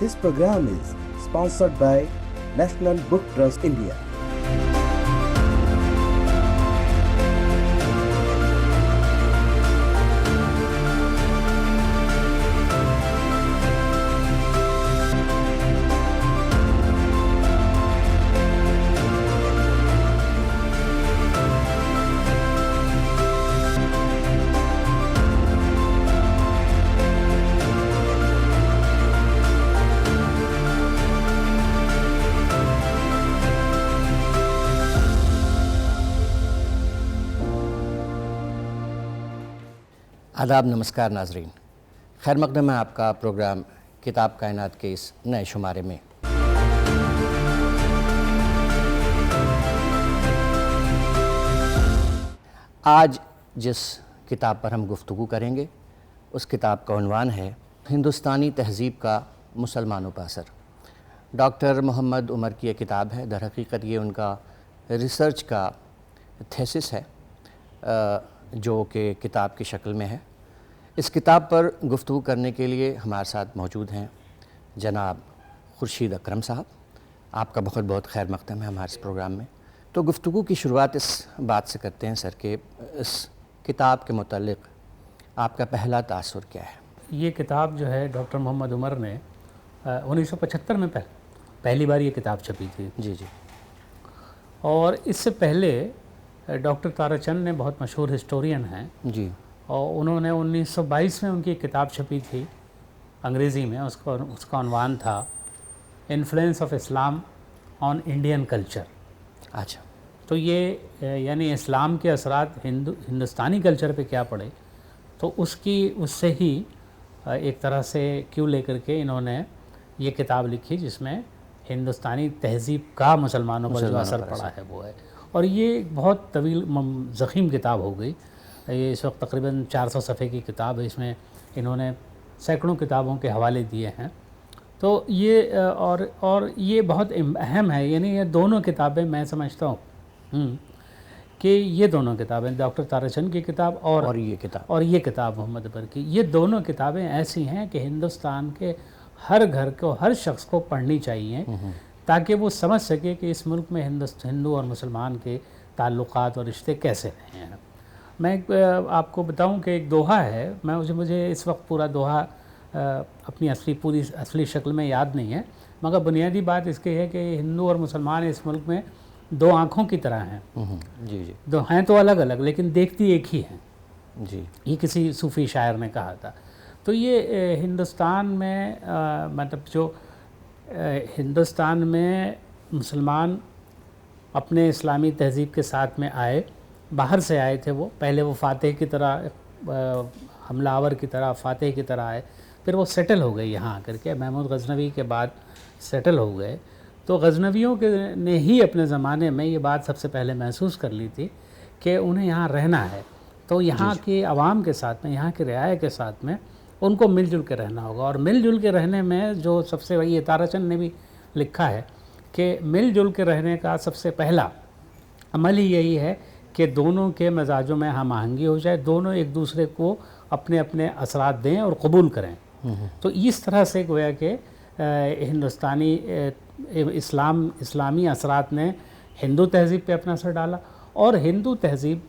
This program is sponsored by National Book Trust India. आदाब, नमस्कार नाजरीन। खैर मकदम है आपका प्रोग्राम किताब कायनात के इस नए शुमारे में। आज जिस किताब पर हम गुफ्तगू करेंगे उस किताब का उन्वान है हिंदुस्तानी तहज़ीब का मुसलमानों पर असर। डॉक्टर मोहम्मद उमर की ये किताब है। दर हकीकत ये उनका रिसर्च का थेसिस है जो कि किताब की शक्ल में है। इस किताब पर गुफ्तगू करने के लिए हमारे साथ मौजूद हैं जनाब खुर्शीद अकरम साहब। आपका बहुत बहुत खैर मक़दम है हमारे इस प्रोग्राम में। तो गुफ्तगू की शुरुआत इस बात से करते हैं सर कि इस किताब के मुतालिक आपका पहला तासुर क्या है? ये किताब जो है डॉक्टर मोहम्मद उमर ने 1975 में पहली बार ये किताब छपी थी। जी जी। और इससे पहले डॉक्टर ताराचंद ने बहुत मशहूर हिस्टोरियन हैं जी, और उन्होंने 1922 में उनकी किताब छपी थी अंग्रेज़ी में। उसका उन्वान था influence of Islam on Indian culture. अच्छा। तो ये यानी इस्लाम के असरात हिंदुस्तानी कल्चर पे क्या पड़े, तो उससे ही एक तरह से क्यों लेकर के इन्होंने ये किताब लिखी जिसमें हिंदुस्तानी तहज़ीब का मुसलमानों पर जो असर पड़ा है वो है। और ये बहुत तवील ज़ख़ीम किताब हो गई। ये इस वक्त तकरीबन 400 सफ़े की किताब है। इसमें इन्होंने सैकड़ों किताबों के हवाले दिए हैं। तो ये और ये बहुत अहम है। यानी ये दोनों किताबें मैं समझता हूँ कि ये दोनों किताबें डॉक्टर ताराचंद की किताब और ये किताब मोहम्मद उमर की, ये दोनों किताबें ऐसी हैं कि हिंदुस्तान के हर घर को, हर शख्स को पढ़नी चाहिए ताकि वो समझ सके कि इस मुल्क में हिंदू और मुसलमान के ताल्लुकात और रिश्ते कैसे रहे हैं। मैं आपको बताऊं कि एक दोहा है, मुझे इस वक्त पूरा दोहा अपनी असली शक्ल में याद नहीं है, मगर बुनियादी बात इसकी है कि हिंदू और मुसलमान इस मुल्क में दो आँखों की तरह हैं। जी जी। दो हैं तो अलग अलग लेकिन देखती एक ही हैं। जी। ये किसी सूफ़ी शायर ने कहा था। तो ये हिंदुस्तान में मतलब जो हिंदुस्तान में मुसलमान अपने इस्लामी तहज़ीब के साथ में आए, बाहर से आए थे। वो पहले वो फ़ातेह की तरह, हमलावर की तरह, फ़ातेह की तरह आए, फिर वो सेटल हो गए यहाँ आकर के। महमूद गज़नवी के बाद सेटल हो गए। तो गज़नवियों के ने ही अपने ज़माने में ये बात सबसे पहले महसूस कर ली थी कि उन्हें यहाँ रहना है। तो यहाँ के आवाम के साथ में, यहाँ के रियाया के साथ में उनको मिलजुल के रहना होगा। और मिलजुल के रहने में जो सबसे ये ताराचंद ने भी लिखा है कि मिलजुल के रहने का सबसे पहला अमल ही यही है कि दोनों के मजाजों में हम आहंगी हो जाए, दोनों एक दूसरे को अपने अपने असरात दें और कबूल करें। तो इस तरह से गोया कि हिंदुस्तानी इस्लामी असरात ने हिंदू तहज़ीब पे अपना असर डाला और हिंदू तहज़ीब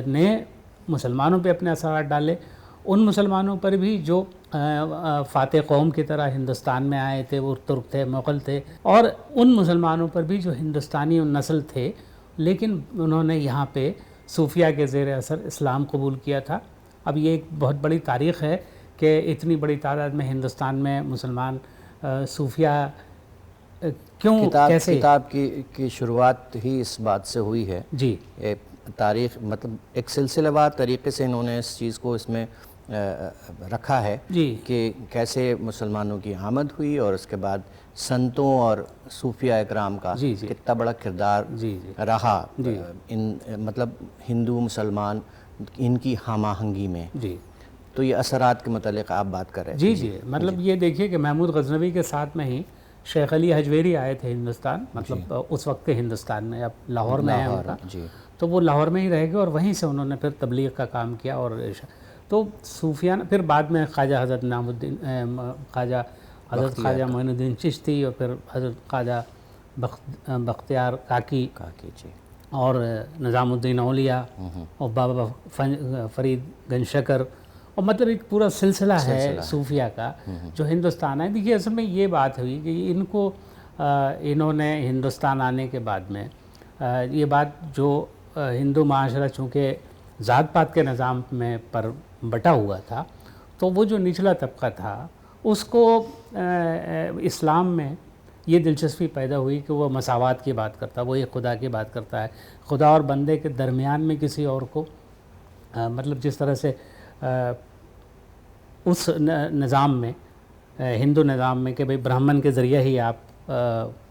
ने मुसलमानों पे अपने असरात डाले। उन मुसलमानों पर भी जो फ़ातेह कौम की तरह हिंदुस्तान में आए थे, वो तुर्क थे, मुग़ल थे, और उन मुसलमानों पर भी जो हिंदुस्तानी नस्ल थे लेकिन उन्होंने यहाँ पे सूफिया के ज़ेर असर इस्लाम कबूल किया था। अब ये एक बहुत बड़ी तारीख़ है कि इतनी बड़ी तादाद में हिंदुस्तान में मुसलमान सूफिया क्यों कैसे। किताब की शुरुआत ही इस बात से हुई है जी। तारीख़ मतलब एक सिलसिलेवार तरीक़े से इन्होंने इस चीज़ को इसमें रखा है जी कि कैसे मुसलमानों की आमद हुई और उसके बाद संतों और सूफिया इकराम का कितना बड़ा किरदार रहा इन मतलब हिंदू मुसलमान इनकी हम-आहंगी में। जी। तो ये असरात के मुतालिक आप बात कर रहे हैं। जी। मतलब ये देखिए कि महमूद गज़नवी के साथ में ही शेख अली हजवेरी आए थे हिंदुस्तान, मतलब उस वक्त के हिंदुस्तान में, अब लाहौर में है उनका। तो वो लाहौर में ही रह गए और वहीं से उन्होंने फिर तबलीग का काम किया। और तो सूफियाना फिर बाद में ख्वाजा हज़रत नामुद्दीन ख्वाजा हज़रत ख्वाजा मोइनुद्दीन चिश्ती और फिर हज़रत ख्वाजा बख्तियार काकी जी। और निज़ामुद्दीन औलिया और बाबा फरीद गंजशकर, और मतलब एक पूरा सिलसिला है सूफिया का जो हिंदुस्तान है। देखिए असल में ये बात हुई कि इनको इन्होंने हिंदुस्तान आने के बाद में ये बात जो हिंदू माशरा चूँकि ज़ात पात के निज़ाम में पर बटा हुआ था, तो वो जो निचला तबका था उसको इस्लाम में ये दिलचस्पी पैदा हुई कि वो मसावात की बात करता है, वो एक खुदा की बात करता है, खुदा और बंदे के दरमियान में किसी और को मतलब जिस तरह से उस निज़ाम में हिंदू निज़ाम में कि भाई ब्राह्मण के ज़रिए ही आप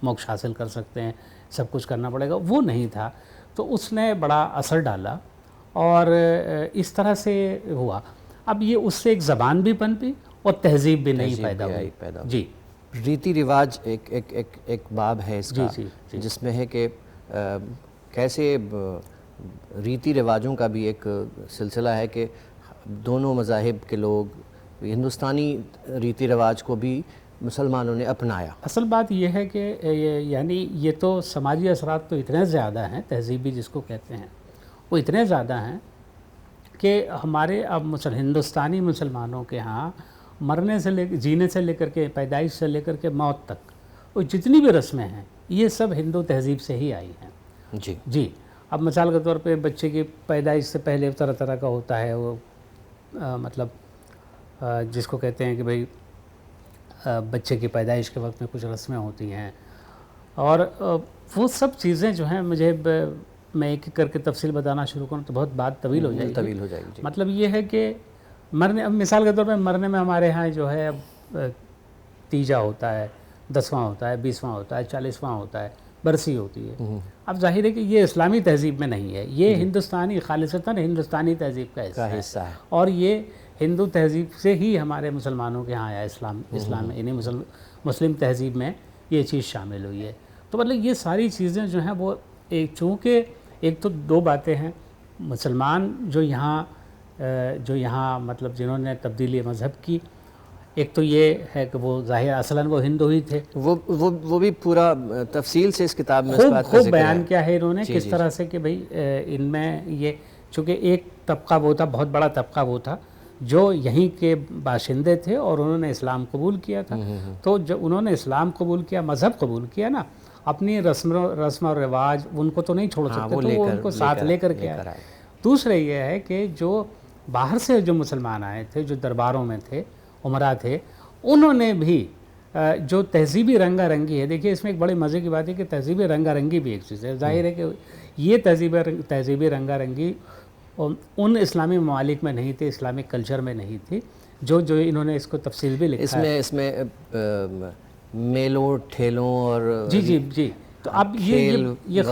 मोक्ष हासिल कर सकते हैं, सब कुछ करना पड़ेगा, वो नहीं था। तो उसने बड़ा असर डाला और इस तरह से हुआ। अब ये उससे एक ज़बान भी पनपी और तहज़ीब भी नहीं पैदा हुई। जी, रीति रिवाज एक बाब है इसका, जी। जिसमें है कि कैसे रीति रिवाजों का भी एक सिलसिला है कि दोनों मज़ाहिब के लोग हिंदुस्तानी रीति रिवाज को भी मुसलमानों ने अपनाया। असल बात यह है कि यानी ये तो समाजी असरात तो इतने ज़्यादा हैं, तहज़ीबी जिसको कहते हैं, वो इतने ज़्यादा हैं कि हमारे अब हिंदुस्तानी मुसलमानों के यहाँ मरने से लेकर जीने से लेकर के पैदाइश से लेकर के मौत तक वो जितनी भी रस्में हैं ये सब हिंदू तहज़ीब से ही आई हैं। जी। अब मिसाल के तौर पे बच्चे की पैदाइश से पहले तरह तरह का होता है वो मतलब जिसको कहते हैं कि भाई बच्चे की पैदाइश के वक्त में कुछ रस्में होती हैं, और वो सब चीज़ें जो हैं मुझे मैं एक करके तफसील बताना शुरू करूँ तो बहुत बात तवील हो जाएगी। मतलब ये है कि मरने, अब मिसाल के तौर पे मरने में हमारे यहाँ जो है अब तीजा होता है, 10वां होता है, 20वां होता है, 40वां होता है, बरसी होती है। अब जाहिर है कि ये इस्लामी तहज़ीब में नहीं है, ये हिंदुस्तानी खालिसतन हिंदुस्तानी तहज़ीब का हिस्सा है और ये हिंदू तहज़ीब से ही हमारे मुसलमानों के यहाँ आया। इस्लाम यानी मुस्लिम तहज़ीब में ये चीज़ शामिल हुई है। तो मतलब ये सारी चीज़ें जो हैं वो चूँकि एक तो दो बातें हैं, मुसलमान जो यहाँ मतलब जिन्होंने तब्दीली मज़हब की, एक तो ये है कि वो ज़ाहिर असलन वो हिंदू ही थे, वो भी पूरा तफसील से इस किताब में खूब बयान किया है इन्होंने किस तरह से कि भाई इनमें ये चूँकि एक तबका वो था, बहुत बड़ा तबका वो था जो यहीं के बाशिंदे थे और उन्होंने इस्लाम कबूल किया था। तो जब उन्होंने इस्लाम कबूल किया, मज़हब कबूल किया ना, अपनी रस्म और रिवाज उनको तो नहीं छोड़ सकते, तो वो उनको साथ लेकर के आए। दूसरे ये है कि जो बाहर से जो मुसलमान आए थे, जो दरबारों में थे, उमरा थे, उन्होंने भी जो तहज़ीबी रंगारंगी है, देखिए इसमें एक बड़े मज़े की बात है कि तहज़ीबी रंगारंगी भी एक चीज़ है। जाहिर है कि ये तहज़ीबी रंगारंगी उन इस्लामी ममालिक में नहीं थी, इस्लामिक कल्चर में नहीं थी, जो इन्होंने इसको तफसील भी लिखा है। इसमें मेलों ठेलों और जी। तो अब ये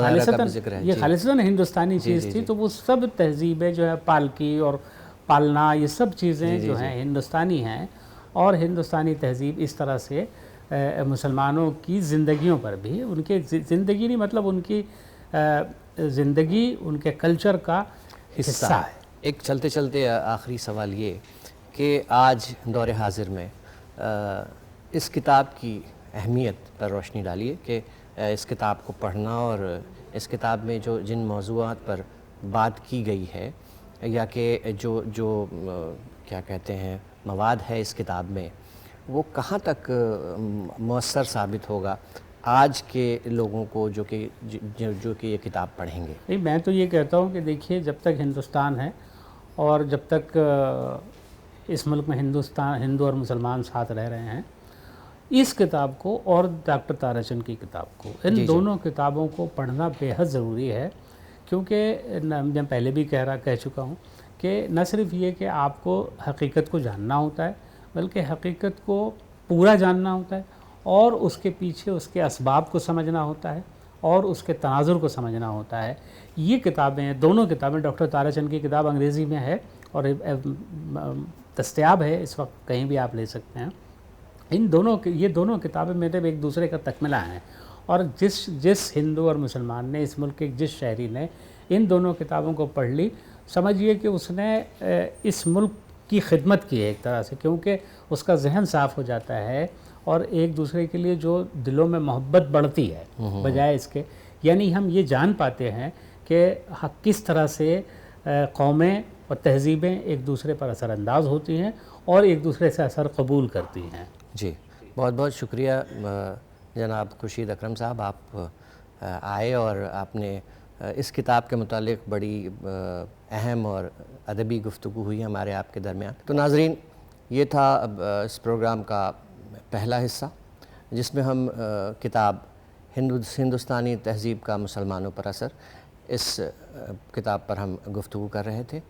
खालिसतन हिंदुस्तानी चीज़ थी। तो वो सब तहज़ीबें जो है पालकी और पालना, ये सब चीज़ें जो हैं हिंदुस्तानी हैं, और हिंदुस्तानी तहज़ीब इस तरह से मुसलमानों की ज़िंदगियों पर भी, उनके ज़िंदगी नहीं मतलब उनकी ज़िंदगी उनके कल्चर का हिस्सा है। एक चलते चलते आखिरी सवाल ये कि आज दौर हाजिर में इस किताब की अहमियत पर रोशनी डालिए कि इस किताब को पढ़ना और इस किताब में जिन मौज़ूआत पर बात की गई है, या कि जो क्या कहते हैं मवाद है इस किताब में, वो कहाँ तक मौसर साबित होगा आज के लोगों को जो कि ये किताब पढ़ेंगे। नहीं, मैं तो ये कहता हूँ कि देखिए जब तक हिंदुस्तान है और जब तक इस मुल्क में हिंदू और मुसलमान साथ रह रहे हैं, इस किताब को और डॉक्टर ताराचंद की किताब को, इन दोनों किताबों को पढ़ना बेहद ज़रूरी है। क्योंकि मैं पहले भी कह चुका हूँ कि न सिर्फ ये कि आपको हकीकत को जानना होता है, बल्कि हकीकत को पूरा जानना होता है और उसके पीछे उसके असबाब को समझना होता है और उसके तनाजुर को समझना होता है। ये किताबें, दोनों किताबें, डॉक्टर ताराचंद की किताब अंग्रेज़ी में है और दस्तयाब है इस वक्त, कहीं भी आप ले सकते हैं। ये दोनों किताबें मेरे एक दूसरे का तकमिला हैं, और जिस हिंदू और मुसलमान ने, इस मुल्क के जिस शहरी ने इन दोनों किताबों को पढ़ ली, समझिए कि उसने इस मुल्क की खिदमत की है एक तरह से, क्योंकि उसका जहन साफ़ हो जाता है और एक दूसरे के लिए जो दिलों में मोहब्बत बढ़ती है बजाय इसके, यानी हम ये जान पाते हैं कि किस तरह से कौमें और तहजीबें एक दूसरे पर असरअंदाज होती हैं और एक दूसरे से असर कबूल करती हैं। जी, बहुत बहुत शुक्रिया जनाब खुर्शीद अकरम साहब, आप आए और आपने इस किताब के मुतालिक बड़ी अहम और अदबी गुफ्तगू हुई हमारे आपके दरमियान। तो नाज़रीन, ये था अब इस प्रोग्राम का पहला हिस्सा जिसमें हम किताब हिंदुस्तानी तहज़ीब का मुसलमानों पर असर, इस किताब पर हम गुफ्तगू कर रहे थे।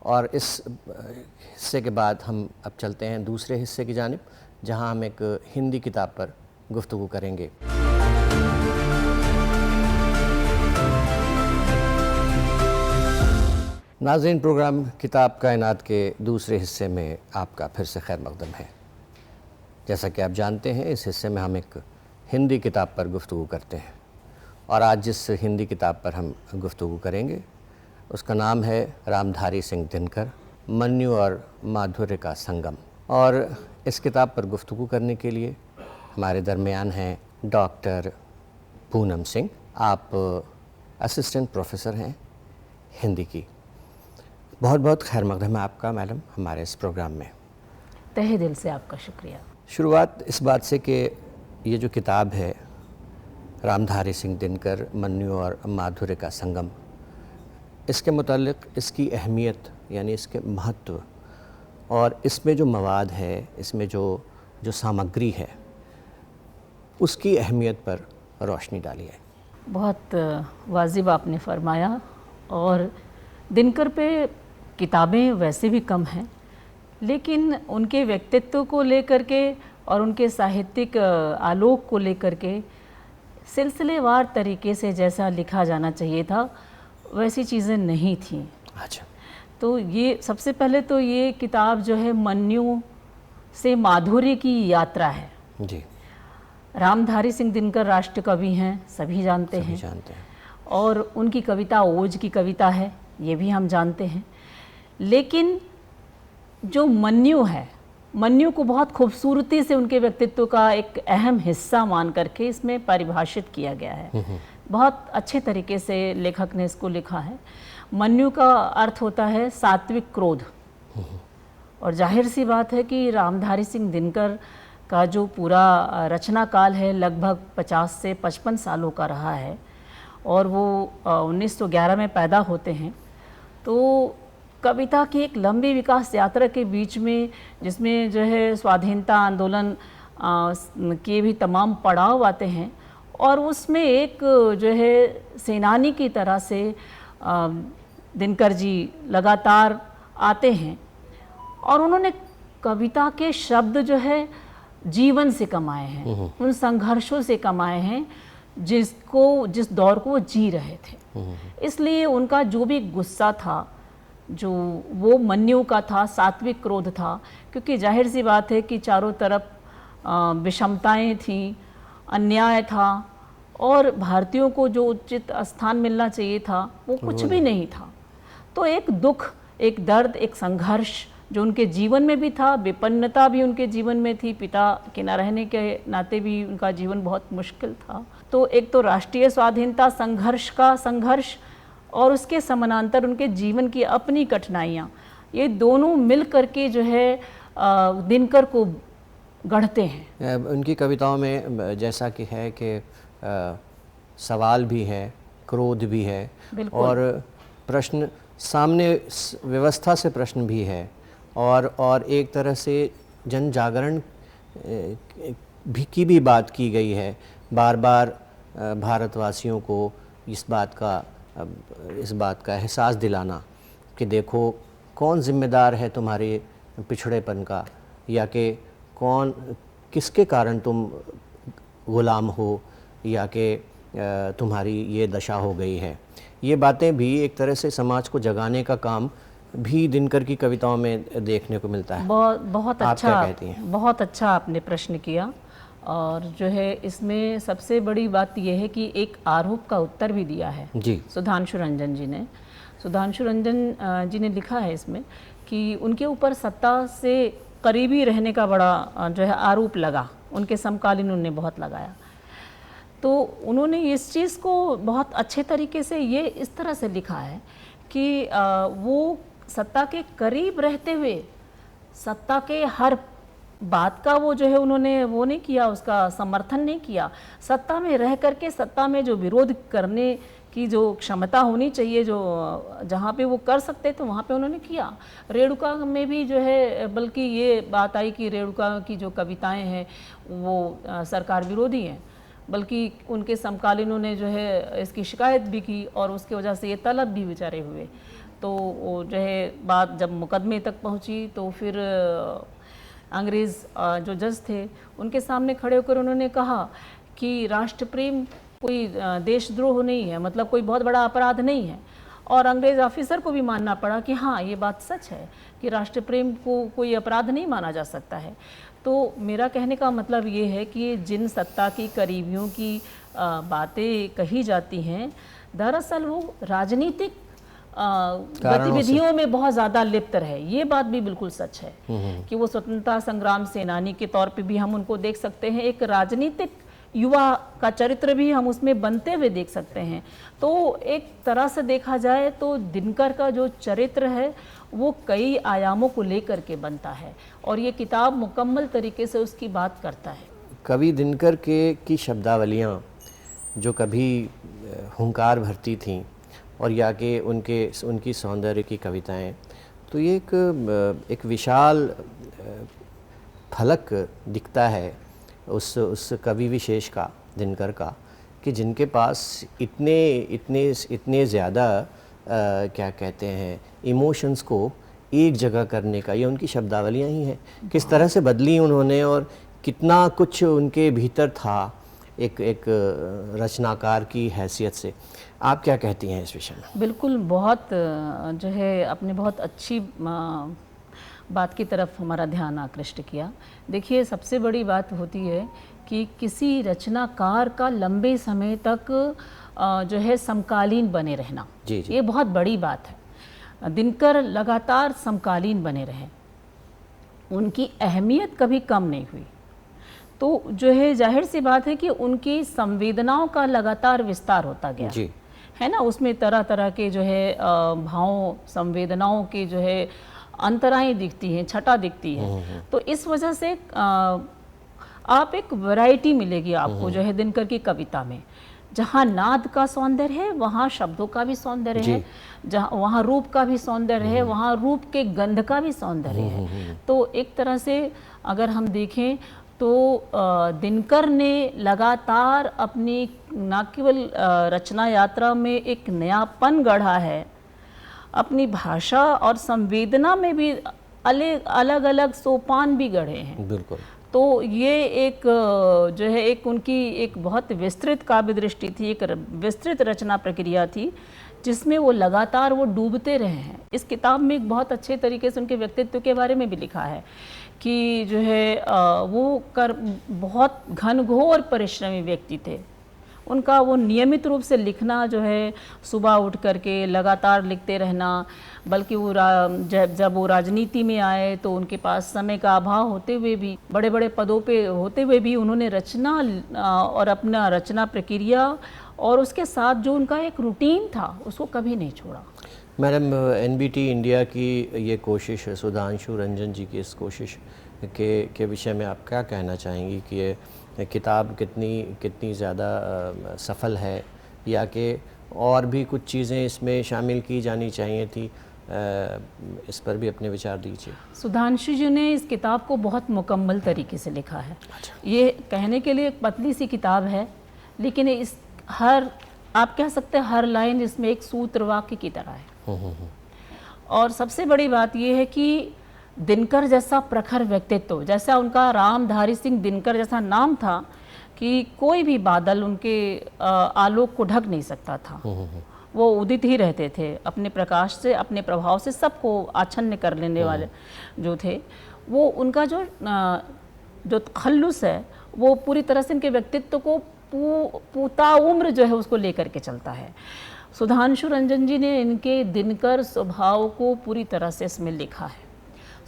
और इस हिस्से के बाद हम अब चलते हैं दूसरे हिस्से की जानिब, जहां हम एक हिंदी किताब पर गुफ्तगू करेंगे। नाज़रीन, प्रोग्राम किताब कायनात के दूसरे हिस्से में आपका फिर से खैर मक़दम है। जैसा कि आप जानते हैं, इस हिस्से में हम एक हिंदी किताब पर गुफ्तगू करते हैं और आज जिस हिंदी किताब पर हम गुफ्तगू करेंगे उसका नाम है रामधारी सिंह दिनकर, मन्यु और माधुर्य का संगम। और इस किताब पर गुफ्तगू करने के लिए हमारे दरमियान हैं डॉक्टर पूनम सिंह। आप असिस्टेंट प्रोफेसर हैं हिंदी की। बहुत बहुत खैर मक़दम है आपका मैडम हमारे इस प्रोग्राम में। तहे दिल से आपका शुक्रिया। शुरुआत इस बात से कि ये जो किताब है रामधारी सिंह दिनकर, मन्यु और माधुर्य का संगम, इसके मुतालिक इसकी अहमियत यानी इसके महत्व और इसमें जो मवाद है, इसमें जो सामग्री है, उसकी अहमियत पर रोशनी डाली है। बहुत वाजिब आपने फरमाया। और दिनकर पे किताबें वैसे भी कम हैं, लेकिन उनके व्यक्तित्व को लेकर के और उनके साहित्यिक आलोक को लेकर के सिलसिलेवार तरीके से जैसा लिखा जाना चाहिए था वैसी चीज़ें नहीं थीं। अच्छा। तो ये सबसे पहले तो ये किताब जो है मन्यु से माधुर्य की यात्रा है। जी। रामधारी सिंह दिनकर राष्ट्र कवि हैं, सभी जानते हैं। और उनकी कविता ओज की कविता है, ये भी हम जानते हैं। लेकिन जो मन्यु है, मन्यु को बहुत खूबसूरती से उनके व्यक्तित्व का एक अहम हिस्सा मान करके इसमें परिभाषित किया गया है। बहुत अच्छे तरीके से लेखक ने इसको लिखा है। मन्यु का अर्थ होता है सात्विक क्रोध। और जाहिर सी बात है कि रामधारी सिंह दिनकर का जो पूरा रचना काल है लगभग 50 से 55 सालों का रहा है और वो 1911 में पैदा होते हैं। तो कविता की एक लंबी विकास यात्रा के बीच में, जिसमें जो है स्वाधीनता आंदोलन के भी तमाम पड़ाव आते हैं, और उसमें एक जो है सेनानी की तरह से दिनकर जी लगातार आते हैं और उन्होंने कविता के शब्द जो है जीवन से कमाए हैं, उन संघर्षों से कमाए हैं जिस दौर को वो जी रहे थे। इसलिए उनका जो भी गुस्सा था, जो वो मन्यु का था, सात्विक क्रोध था, क्योंकि जाहिर सी बात है कि चारों तरफ विषमताएं थीं, अन्याय था और भारतीयों को जो उचित स्थान मिलना चाहिए था वो कुछ भी नहीं था। तो एक दुख, एक दर्द, एक संघर्ष जो उनके जीवन में भी था, विपन्नता भी उनके जीवन में थी, पिता के न रहने के नाते भी उनका जीवन बहुत मुश्किल था। तो एक तो राष्ट्रीय स्वाधीनता संघर्ष का संघर्ष और उसके समानांतर उनके जीवन की अपनी कठिनाइयाँ, ये दोनों मिल करके जो है दिनकर को गढ़ते हैं। उनकी कविताओं में जैसा कि है कि सवाल भी है, क्रोध भी है और प्रश्न सामने, व्यवस्था से प्रश्न भी है और एक तरह से जन जागरण भी की भी बात की गई है। बार बार भारतवासियों को इस बात का एहसास दिलाना कि देखो कौन ज़िम्मेदार है तुम्हारे पिछड़ेपन का, या कि कौन किसके कारण तुम ग़ुलाम हो, या कि तुम्हारी ये दशा हो गई है। ये बातें भी एक तरह से समाज को जगाने का काम भी दिनकर की कविताओं में देखने को मिलता है। बहुत आप अच्छा, क्या कहती हैं? बहुत अच्छा आपने प्रश्न किया। और जो है इसमें सबसे बड़ी बात यह है कि एक आरोप का उत्तर भी दिया है जी सुधांशु रंजन जी ने। सुधांशु रंजन जी ने लिखा है इसमें कि उनके ऊपर सत्ता से करीबी रहने का बड़ा जो है आरोप लगा। उनके समकालीन उन्होंने बहुत लगाया। तो उन्होंने इस चीज़ को बहुत अच्छे तरीके से ये इस तरह से लिखा है कि वो सत्ता के करीब रहते हुए सत्ता के हर बात का वो जो है उन्होंने वो नहीं किया, उसका समर्थन नहीं किया। सत्ता में रह करके सत्ता में जो विरोध करने की जो क्षमता होनी चाहिए, जो जहाँ पे वो कर सकते थे वहाँ पे उन्होंने किया। रेणुका में भी जो है, बल्कि ये बात आई कि रेणुका की जो कविताएं हैं वो सरकार विरोधी हैं, बल्कि उनके समकालीनों ने जो है इसकी शिकायत भी की और उसकी वजह से ये तलब भी बेचारे हुए। तो वो जो है बात जब मुकदमे तक पहुंची तो फिर अंग्रेज़ जो जज थे उनके सामने खड़े होकर उन्होंने कहा कि राष्ट्र प्रेम कोई देशद्रोह नहीं है, मतलब कोई बहुत बड़ा अपराध नहीं है। और अंग्रेज़ ऑफिसर को भी मानना पड़ा कि हाँ ये बात सच है कि राष्ट्र प्रेम को कोई अपराध नहीं माना जा सकता है। तो मेरा कहने का मतलब ये है कि जिन सत्ता की करीबियों की बातें कही जाती हैं, दरअसल वो राजनीतिक गतिविधियों में बहुत ज़्यादा लिप्त रहे। ये बात भी बिल्कुल सच है कि वो स्वतंत्रता संग्राम सेनानी के तौर पे भी हम उनको देख सकते हैं, एक राजनीतिक युवा का चरित्र भी हम उसमें बनते हुए देख सकते हैं। तो एक तरह से देखा जाए तो दिनकर का जो चरित्र है वो कई आयामों को लेकर के बनता है और ये किताब मुकम्मल तरीके से उसकी बात करता है। कवि दिनकर की शब्दावलियाँ जो कभी हुंकार भरती थीं और या कि उनकी सौंदर्य की कविताएं, तो ये एक विशाल फलक दिखता है उस कवि विशेष का, दिनकर का, कि जिनके पास इतने ज़्यादा क्या कहते हैं इमोशंस को एक जगह करने का, ये उनकी शब्दावलियाँ ही हैं। किस तरह से बदली उन्होंने और कितना कुछ उनके भीतर था एक रचनाकार की हैसियत से। आप क्या कहती हैं इस विषय में? बिल्कुल, बहुत जो है आपने बहुत अच्छी बात की तरफ हमारा ध्यान आकृष्ट किया। देखिए, सबसे बड़ी बात होती है कि किसी रचनाकार का लंबे समय तक जो है समकालीन बने रहना, जी जी। ये बहुत बड़ी बात है। दिनकर लगातार समकालीन बने रहे, उनकी अहमियत कभी कम नहीं हुई। तो जो है जाहिर सी बात है कि उनकी संवेदनाओं का लगातार विस्तार होता गया जी। है ना। उसमें तरह तरह के जो है भावों संवेदनाओं के जो है अंतराएं दिखती हैं, छटा दिखती है। तो इस वजह से आप एक वैरायटी मिलेगी आपको जो है दिनकर की कविता में। जहाँ नाद का सौंदर्य है वहाँ शब्दों का भी सौंदर्य है, जहाँ वहाँ रूप का भी सौंदर्य है, वहाँ रूप के गंध का भी सौंदर्य है। तो एक तरह से अगर हम देखें तो दिनकर ने लगातार अपनी न केवल रचना यात्रा में एक नयापन गढ़ा है, अपनी भाषा और संवेदना में भी अलग अलग सोपान भी गढ़े हैं। बिल्कुल। तो ये एक जो है एक उनकी एक बहुत विस्तृत काव्य दृष्टि थी, एक विस्तृत रचना प्रक्रिया थी जिसमें वो लगातार वो डूबते रहे हैं। इस किताब में एक बहुत अच्छे तरीके से उनके व्यक्तित्व के बारे में भी लिखा है कि जो है वो बहुत घनघोर परिश्रमी व्यक्ति थे। उनका वो नियमित रूप से लिखना जो है, सुबह उठ करके लगातार लिखते रहना, बल्कि वो जब वो राजनीति में आए तो उनके पास समय का अभाव होते हुए भी, बड़े बड़े पदों पे होते हुए भी उन्होंने रचना और अपना रचना प्रक्रिया और उसके साथ जो उनका एक रूटीन था उसको कभी नहीं छोड़ा। मैडम, एनबीटी इंडिया की ये कोशिश, सुधांशु रंजन जी की इस कोशिश के विषय में आप क्या कहना चाहेंगी कि ये किताब कितनी ज़्यादा सफल है, या कि और भी कुछ चीज़ें इसमें शामिल की जानी चाहिए थी? इस पर भी अपने विचार दीजिए। सुधांशु जी ने इस किताब को बहुत मुकम्मल तरीके से लिखा है। अच्छा। ये कहने के लिए एक पतली सी किताब है, लेकिन इस आप कह सकते हैं हर लाइन इसमें एक सूत्र वाक्य की तरह है। और सबसे बड़ी बात यह है कि दिनकर जैसा प्रखर व्यक्तित्व, जैसा उनका रामधारी सिंह दिनकर जैसा नाम था कि कोई भी बादल उनके आलोक को ढक नहीं सकता था। वो उदित ही रहते थे अपने प्रकाश से, अपने प्रभाव से सबको आच्छन्न कर लेने वाले जो थे। वो उनका जो तखल्लुस है वो पूरी तरह से इनके व्यक्तित्व को पूता उम्र जो है उसको लेकर के चलता है। सुधांशु रंजन जी ने इनके दिनकर स्वभाव को पूरी तरह से इसमें लिखा है।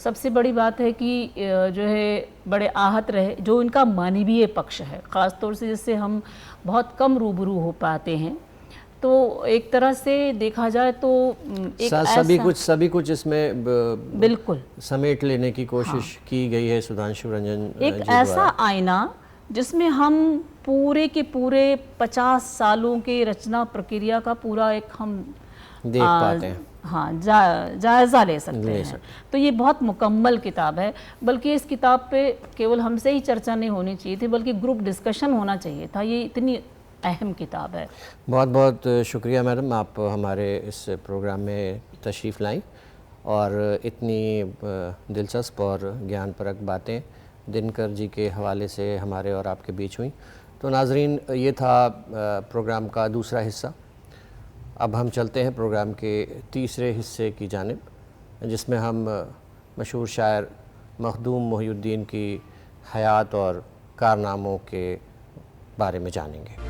सबसे बड़ी बात है कि जो है बड़े आहत रहे, जो इनका मानवीय पक्ष है, ख़ास तौर से जिससे हम बहुत कम रूबरू हो पाते हैं। तो एक तरह से देखा जाए तो एक सभी कुछ इसमें बिल्कुल समेट लेने की कोशिश की गई है सुधांशु रंजन एक जी ऐसा द्वारा। आईना जिसमें हम पूरे के पूरे 50 सालों के रचना प्रक्रिया का पूरा एक हम देख पाते हैं। हाँ, जायज़ा ले सकते हैं। तो ये बहुत मुकम्मल किताब है, बल्कि इस किताब पे केवल हमसे ही चर्चा नहीं होनी चाहिए थी, बल्कि ग्रुप डिस्कशन होना चाहिए था। ये इतनी अहम किताब है। बहुत बहुत शुक्रिया मैडम, आप हमारे इस प्रोग्राम में तशरीफ़ लाई और इतनी दिलचस्प और ज्ञानपरक बातें दिनकर जी के हवाले से हमारे और आपके बीच हुई। तो नाजरीन, ये था प्रोग्राम का दूसरा हिस्सा। अब हम चलते हैं प्रोग्राम के तीसरे हिस्से की जानिब, जिसमें हम मशहूर शायर मखदूम मोहिउद्दीन की हयात और कारनामों के बारे में जानेंगे।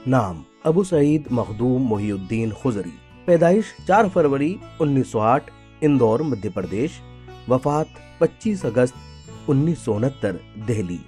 नाम अबू सईद मखदूम मोहिउद्दीन खुजरी। पैदाइश 4 फरवरी 1908 इंदौर मध्य प्रदेश। वफात 25 अगस्त 1969 दिल्ली।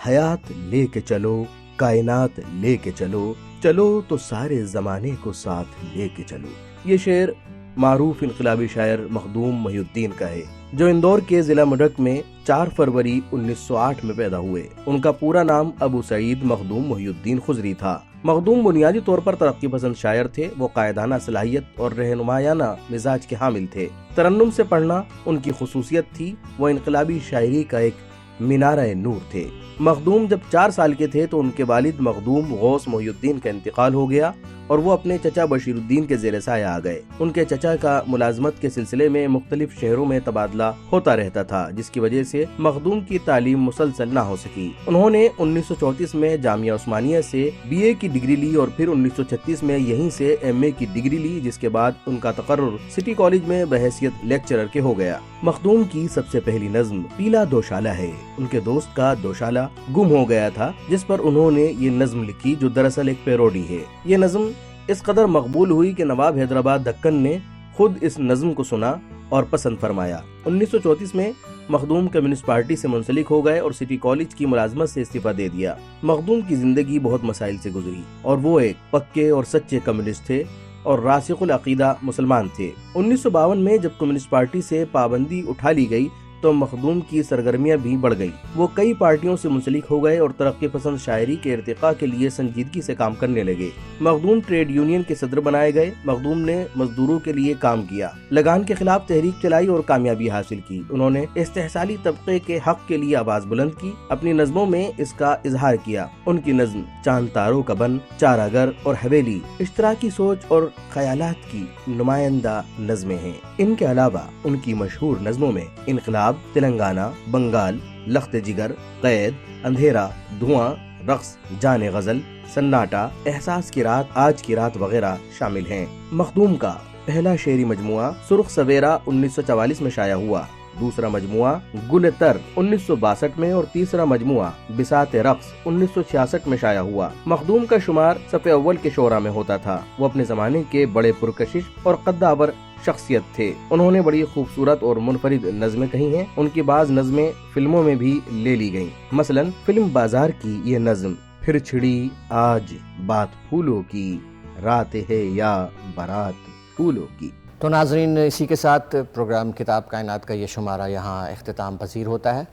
हयात लेके चलो, कायनात लेके चलो, चलो तो सारे जमाने को साथ लेके चलो। ये शेर मारूफ इनकलाबी शायर मखदूम मोहिउद्दीन का है, जो इंदौर के जिला मडक में 4 फरवरी 1908 में पैदा हुए। उनका पूरा नाम अबू सईद मखदूम मोहिउद्दीन खुजरी था। मखदूम बुनियादी तौर पर तरक्की पसंद शायर थे। वो कायदाना सलाहियत और रहनुमायाना मिजाज के हामिल थे। तरन्नुम से पढ़ना उनकी खुसूसियत थी। वो इनकलाबी शायरी का एक मीनारा नूर थे। मखदूम जब 4 साल के थे तो उनके वालिद मखदूम गौस मोहिउद्दीन का इंतकाल हो गया और वो अपने चचा बशीरुद्दीन के ज़ेर साया आ गए। उनके चचा का मुलाजमत के सिलसिले में मुख्तलिफ शहरों में तबादला होता रहता था, जिसकी वजह से मखदूम की तालीम मुसलसल ना हो सकी। उन्होंने 1934 में जामिया उस्मानिया से BA की डिग्री ली और फिर 1936 में यहीं से MA की डिग्री ली, जिसके बाद उनका तकर्रुर सिटी कॉलेज में बहैसियत लेक्चरर के हो गया। मखदूम की सबसे पहली नज्म पीला दोशाला है। उनके दोस्त का दोशाला गुम हो गया था, जिस पर उन्होंने ये नज्म लिखी, जो दरअसल एक पैरोडी है। ये नज्म इस कदर मकबूल हुई कि नवाब हैदराबाद दक्कन ने खुद इस नज्म को सुना और पसंद फरमाया। 1934 में मखदूम कम्युनिस्ट पार्टी से मुंसलिक हो गए और सिटी कॉलेज की मुलाजमत से इस्तीफा दे दिया। मखदूम की जिंदगी बहुत मसाइल से गुजरी और वो एक पक्के और सच्चे कम्युनिस्ट थे और रासिकुल अकीदा मुसलमान थे। 1952 में जब कम्युनिस्ट पार्टी से पाबंदी उठा ली गई तो मखदूम की सरगर्मियां भी बढ़ गईं। वो कई पार्टियों से मुंसलिक हो गए और तरक्की पसंद शायरी के इर्तिका के लिए संजीदगी से काम करने लगे। मखदूम ट्रेड यूनियन के सदर बनाए गए। मखदूम ने मजदूरों के लिए काम किया, लगान के खिलाफ तहरीक चलाई और कामयाबी हासिल की। उन्होंने इस्तेहसाली तबके के हक के लिए आवाज बुलंद की। अपनी नज्मों में इसका इजहार किया। उनकी नज्म चांद तारों का बन, चारागर और हवेली इश्तराकी सोच और ख्यालात की नुमाइंदा नज्में हैं। इनके अलावा उनकी मशहूर नज्मों में इनकलाब, तेलंगाना, बंगाल, लख्त जिगर, कैद, अंधेरा, धुआं, रक्स, जाने गजल, सन्नाटा, एहसास की रात, आज की रात वगैरह शामिल हैं। मखदूम का पहला शेरी मजमुआ सुर्ख सवेरा 1944 में शाया हुआ। दूसरा मजमुआ गुलतर 1962 में और तीसरा मजमुआ बिसात रक्स 1966 में शाया हुआ। मखदूम का शुमार सफ़े अव्वल के शोरा में होता था। वो अपने जमाने के बड़े पुरकशिश और कद्दावर शख्सियत थे। उन्होंने बड़ी खूबसूरत और मुनफरिद नज़में कही हैं। उनकी बाज नज़में फिल्मों में भी ले ली गईं। मसलन फिल्म बाजार की ये नज़म, फिर छिड़ी आज बात फूलों की, रात है या बारात फूलों की। तो नाजरीन, इसी के साथ प्रोग्राम किताब कायनात का ये शुमारा यहाँ इख्तिताम पसीर होता है।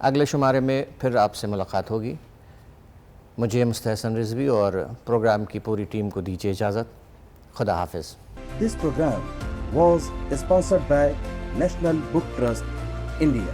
अगले शुमारे में फिर आपसे मुलाकात होगी। मुझे मुस्तहसन रिजवी और प्रोग्राम की पूरी टीम को दीजिए इजाज़त। खुदा हाफिज़। This program was sponsored by National Book Trust, India.